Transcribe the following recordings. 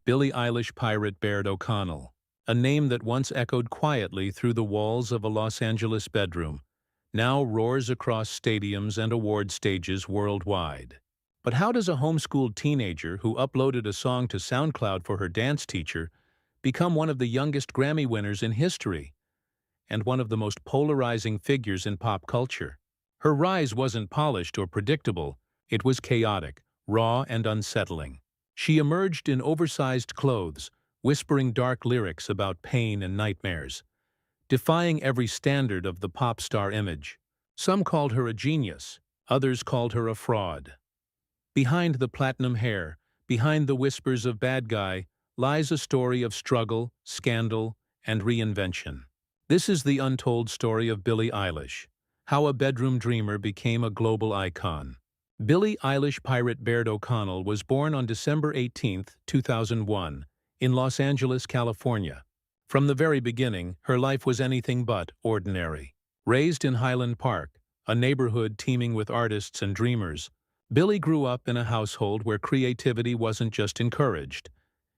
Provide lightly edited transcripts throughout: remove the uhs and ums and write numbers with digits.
Billie Eilish pirate Baird O'Connell, a name that once echoed quietly through the walls of a Los Angeles bedroom, now roars across stadiums and award stages worldwide. But how does a homeschooled teenager who uploaded a song to SoundCloud for her dance teacher become one of the youngest Grammy winners in history and one of the most polarizing figures in pop culture? Her rise wasn't polished or predictable, it was chaotic, raw, and unsettling. She emerged in oversized clothes, whispering dark lyrics about pain and nightmares, defying every standard of the pop star image. Some called her a genius, others called her a fraud. Behind the platinum hair, behind the whispers of bad guy, lies a story of struggle, scandal, and reinvention. This is the untold story of Billie Eilish, how a bedroom dreamer became a global icon. Billie Eilish pirate Baird O'Connell was born on December 18, 2001, in Los Angeles, California. From the very beginning, her life was anything but ordinary. Raised in Highland Park, a neighborhood teeming with artists and dreamers, Billie grew up in a household where creativity wasn't just encouraged.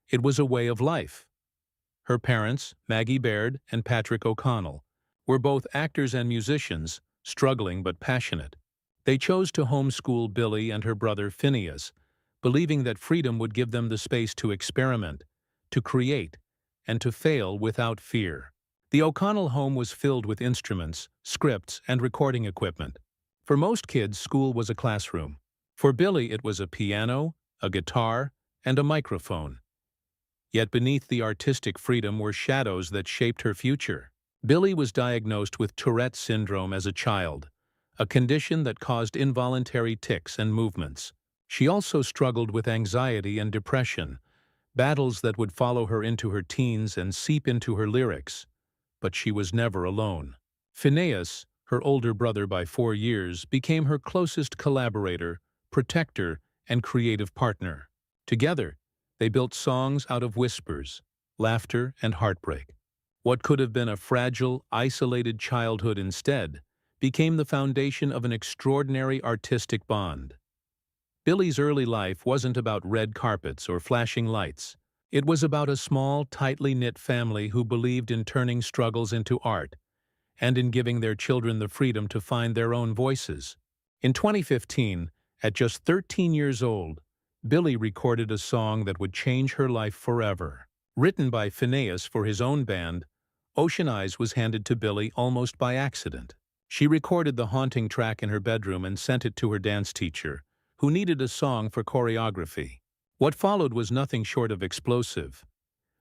It was a way of life. Her parents, Maggie Baird and Patrick O'Connell, were both actors and musicians, struggling but passionate. They chose to homeschool Billie and her brother Phineas, believing that freedom would give them the space to experiment, to create, and to fail without fear. The O'Connell home was filled with instruments, scripts, and recording equipment. For most kids, school was a classroom. For Billie, it was a piano, a guitar, and a microphone. Yet beneath the artistic freedom were shadows that shaped her future. Billie was diagnosed with Tourette's syndrome as a child, a condition that caused involuntary tics and movements. She also struggled with anxiety and depression, battles that would follow her into her teens and seep into her lyrics. But she was never alone. Phineas, her older brother by 4 years, became her closest collaborator, protector, and creative partner. Together, they built songs out of whispers, laughter, and heartbreak. What could have been a fragile, isolated childhood instead became the foundation of an extraordinary artistic bond. Billie's early life wasn't about red carpets or flashing lights. It was about a small, tightly knit family who believed in turning struggles into art and in giving their children the freedom to find their own voices. In 2015, at just 13 years old, Billie recorded a song that would change her life forever. Written by Phineas for his own band, Ocean Eyes was handed to Billie almost by accident. She recorded the haunting track in her bedroom and sent it to her dance teacher, who needed a song for choreography. What followed was nothing short of explosive.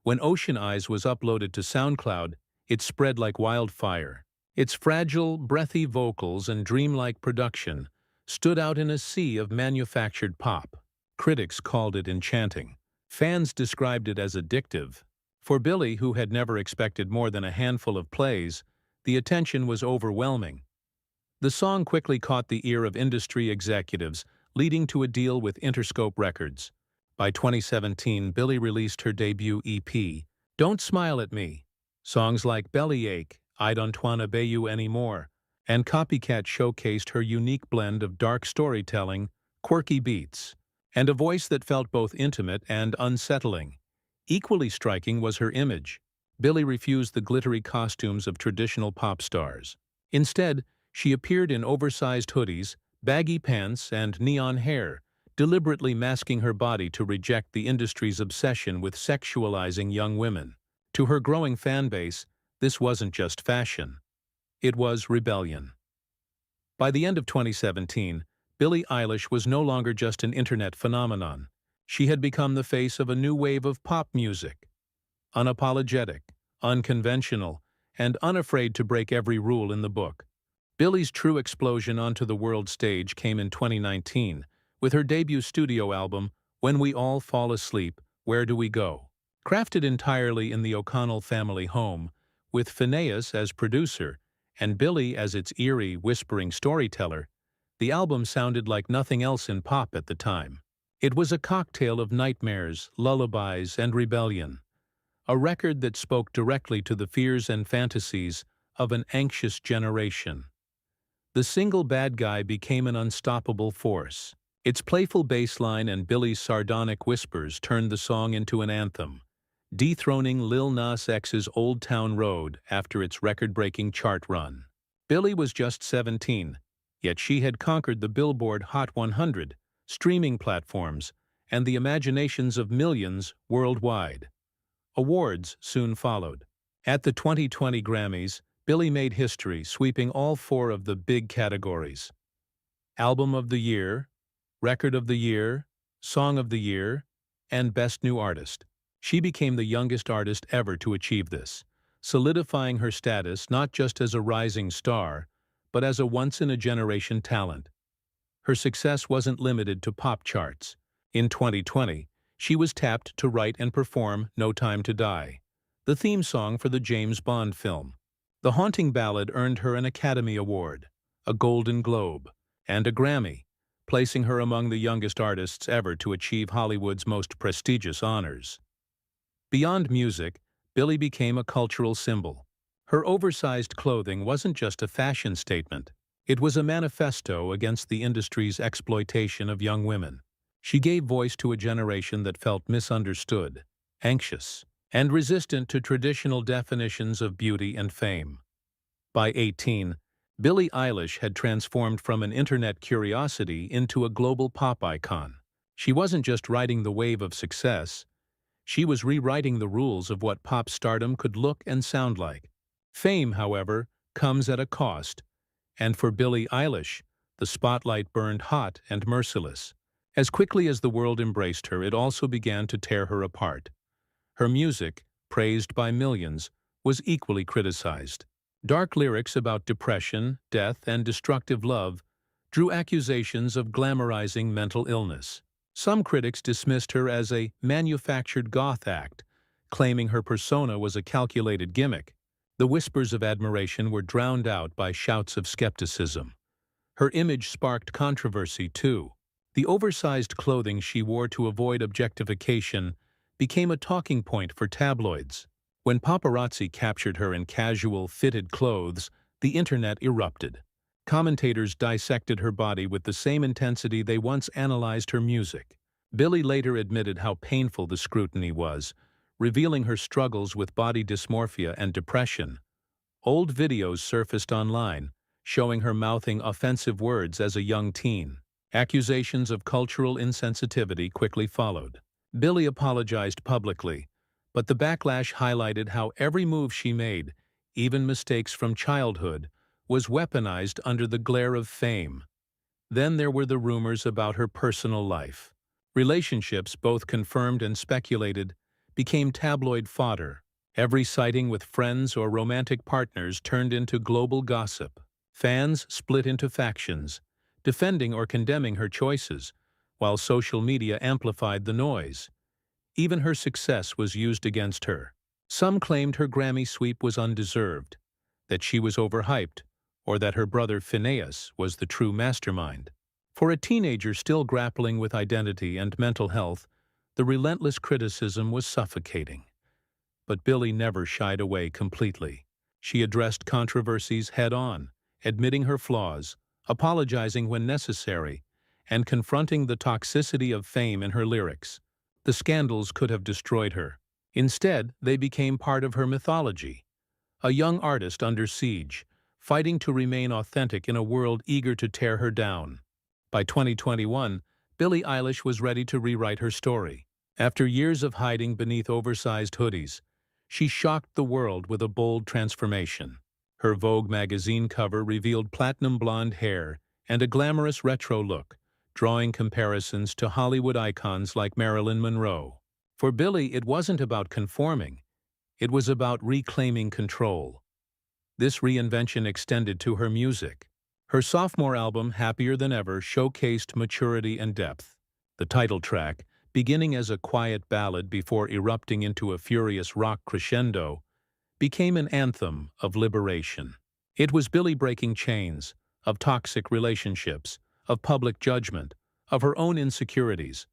When Ocean Eyes was uploaded to SoundCloud, it spread like wildfire. Its fragile, breathy vocals and dreamlike production stood out in a sea of manufactured pop. Critics called it enchanting. Fans described it as addictive. For Billie, who had never expected more than a handful of plays, the attention was overwhelming. The song quickly caught the ear of industry executives, leading to a deal with Interscope Records. By 2017, Billie released her debut EP, Don't Smile at Me. Songs like Bellyache, I Don't Wanna Be You Anymore, and Copycat showcased her unique blend of dark storytelling, quirky beats, and a voice that felt both intimate and unsettling. Equally striking was her image. Billie refused the glittery costumes of traditional pop stars. Instead, she appeared in oversized hoodies, baggy pants, and neon hair, deliberately masking her body to reject the industry's obsession with sexualizing young women. To her growing fan base, this wasn't just fashion. It was rebellion. By the end of 2017, Billie Eilish was no longer just an internet phenomenon. She had become the face of a new wave of pop music. Unapologetic, unconventional, and unafraid to break every rule in the book. Billie's true explosion onto the world stage came in 2019, with her debut studio album, When We All Fall Asleep, Where Do We Go? Crafted entirely in the O'Connell family home, with Phineas as producer and Billie as its eerie, whispering storyteller, the album sounded like nothing else in pop at the time. It was a cocktail of nightmares, lullabies, and rebellion. A record that spoke directly to the fears and fantasies of an anxious generation. The single bad guy became an unstoppable force. Its playful bass line and Billie's sardonic whispers turned the song into an anthem, dethroning Lil Nas X's Old Town Road after its record-breaking chart run. Billie was just 17, yet she had conquered the Billboard Hot 100, streaming platforms, and the imaginations of millions worldwide. Awards soon followed. At the 2020 Grammys, Billie made history, sweeping all four of the big categories: Album of the Year, Record of the Year, Song of the Year, and Best New Artist. She became the youngest artist ever to achieve this, solidifying her status not just as a rising star, but as a once-in-a-generation talent. Her success wasn't limited to pop charts. In 2020, she was tapped to write and perform No Time to Die, the theme song for the James Bond film. The haunting ballad earned her an Academy Award, a Golden Globe, and a Grammy, placing her among the youngest artists ever to achieve Hollywood's most prestigious honors. Beyond music, Billie became a cultural symbol. Her oversized clothing wasn't just a fashion statement. It was a manifesto against the industry's exploitation of young women. She gave voice to a generation that felt misunderstood, anxious, and resistant to traditional definitions of beauty and fame. By 18, Billie Eilish had transformed from an internet curiosity into a global pop icon. She wasn't just riding the wave of success, she was rewriting the rules of what pop stardom could look and sound like. Fame, however, comes at a cost, and for Billie Eilish, the spotlight burned hot and merciless. As quickly as the world embraced her, it also began to tear her apart. Her music, praised by millions, was equally criticized. Dark lyrics about depression, death, and destructive love drew accusations of glamorizing mental illness. Some critics dismissed her as a manufactured goth act, claiming her persona was a calculated gimmick. The whispers of admiration were drowned out by shouts of skepticism. Her image sparked controversy, too. The oversized clothing she wore to avoid objectification became a talking point for tabloids. When paparazzi captured her in casual, fitted clothes, the internet erupted. Commentators dissected her body with the same intensity they once analyzed her music. Billie later admitted how painful the scrutiny was, revealing her struggles with body dysmorphia and depression. Old videos surfaced online, showing her mouthing offensive words as a young teen. Accusations of cultural insensitivity quickly followed. Billie apologized publicly, but the backlash highlighted how every move she made, even mistakes from childhood, was weaponized under the glare of fame. Then there were the rumors about her personal life. Relationships, both confirmed and speculated, became tabloid fodder. Every sighting with friends or romantic partners turned into global gossip. Fans split into factions, defending or condemning her choices, while social media amplified the noise. Even her success was used against her. Some claimed her Grammy sweep was undeserved, that she was overhyped, or that her brother Phineas was the true mastermind. For a teenager still grappling with identity and mental health, the relentless criticism was suffocating. But Billie never shied away completely. She addressed controversies head-on, admitting her flaws, apologizing when necessary, and confronting the toxicity of fame in her lyrics. The scandals could have destroyed her. Instead, they became part of her mythology. A young artist under siege, fighting to remain authentic in a world eager to tear her down. By 2021, Billie Eilish was ready to rewrite her story. After years of hiding beneath oversized hoodies, she shocked the world with a bold transformation. Her Vogue magazine cover revealed platinum blonde hair and a glamorous retro look, drawing comparisons to Hollywood icons like Marilyn Monroe. For Billie, it wasn't about conforming. It was about reclaiming control. This reinvention extended to her music. Her sophomore album, Happier Than Ever, showcased maturity and depth. The title track, beginning as a quiet ballad before erupting into a furious rock crescendo, became an anthem of liberation. It was Billie breaking chains, of toxic relationships, of public judgment, of her own insecurities.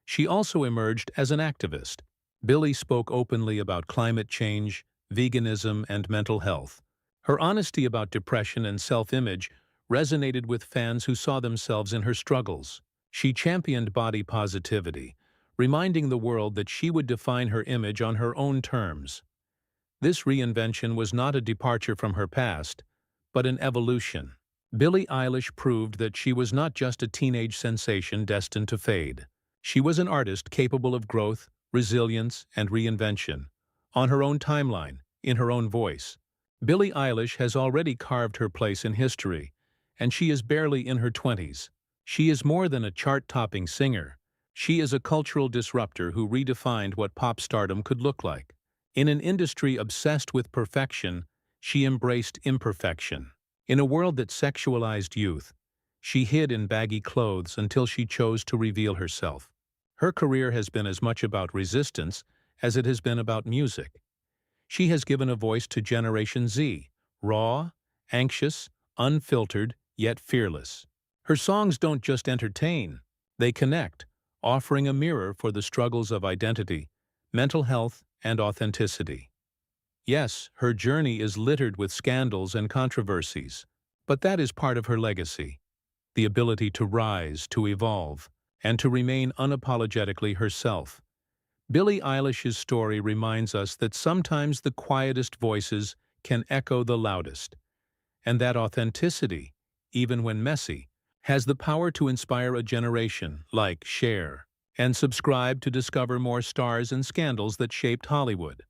She also emerged as an activist. Billie spoke openly about climate change, veganism, and mental health. Her honesty about depression and self-image resonated with fans who saw themselves in her struggles. She championed body positivity, reminding the world that she would define her image on her own terms. This reinvention was not a departure from her past, but an evolution. Billie Eilish proved that she was not just a teenage sensation destined to fade. She was an artist capable of growth, resilience, and reinvention, on her own timeline, in her own voice. Billie Eilish has already carved her place in history, and she is barely in her 20s. She is more than a chart-topping singer. She is a cultural disruptor who redefined what pop stardom could look like. In an industry obsessed with perfection, she embraced imperfection. In a world that sexualized youth, she hid in baggy clothes until she chose to reveal herself. Her career has been as much about resistance as it has been about music. She has given a voice to Generation Z, raw, anxious, unfiltered, yet fearless. Her songs don't just entertain, they connect, offering a mirror for the struggles of identity, mental health, and authenticity. Yes, her journey is littered with scandals and controversies, but that is part of her legacy. The ability to rise, to evolve, and to remain unapologetically herself. Billie Eilish's story reminds us that sometimes the quietest voices can echo the loudest, and that authenticity, even when messy, has the power to inspire a generation. Like, share, and subscribe to discover more stars and scandals that shaped Hollywood.